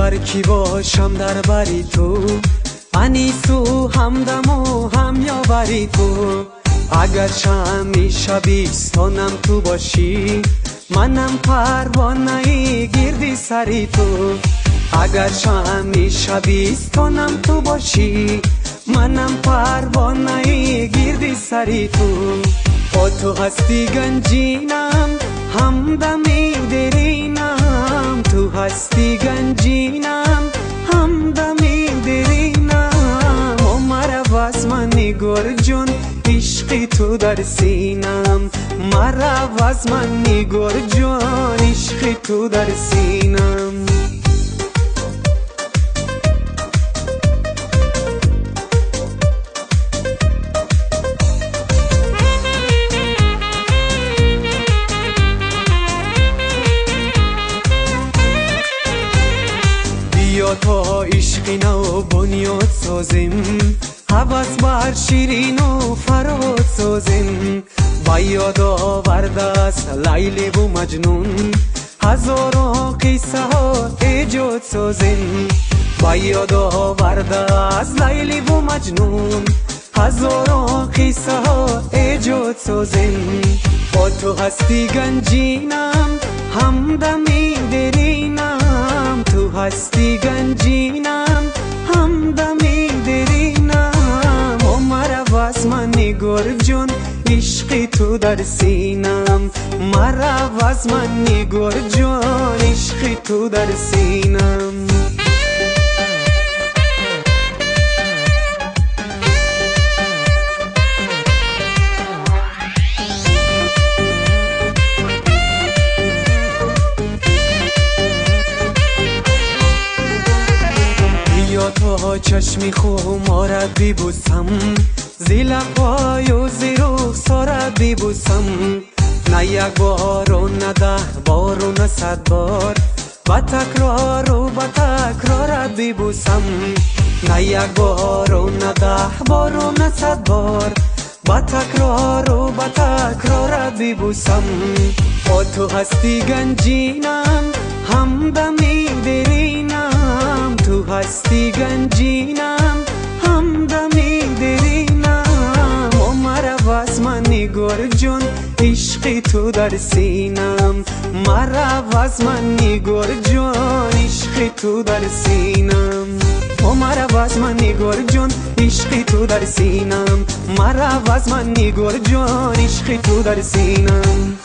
هر کی باشم در بری تو، انیس و همدم و همیاوری تو. اگرچه همیشه بیستانم تو باشی، منم پروانه گردی سری تو. اگرچه همیشه بیستانم تو باشی، منم پروانه گردی سری تو. با تو هستی گنجینم، همدمی درینم. تو هستی گنجینم، همدمی درینم. مرا از من نگار جون، عشقی تو در سینم. مرا از من نگار جون، عشقی تو در سینم. بیا تا عشقی نو بنیاد سازیم، حوض بر شیرین و فراد سازیم. با یاد آورده است لیلی و مجنون، هزاران قصه ها ایجاد سازیم. با یاد آورده است لیلی و مجنون، هزاران قصه ها ایجاد سازیم. با تو هستی گنجینم، همدمی درینم. تو هستی گنجینم، همدمی درینم. مرا از من نگار جون، عشقی تو در سینم. مرا از من نگار جون، عشقی تو در سینم. تا چشمی خمارت بیبوسم، زیلقای و زیرو سارت بیبوسم. نه یک بار و نه 10 بار و نه 100 بار، با تکرار و با تکرارت بیبوسم. نه یک بار و نه 10 بار و نه 100 بار، با تکرار و با تکرارت بیبوسم. با تو هستی گنجینم، همدمی درینم. تو هستی گنجینم، همدمی درینم. مرا از من نگار جون، عشقی تو در سینم. مرا از من نگار جون، عشقی تو در سینم. مرا از من نگار جون، عشقی تو در سینم. مرا از من نگار جون، عشقی تو در سینم.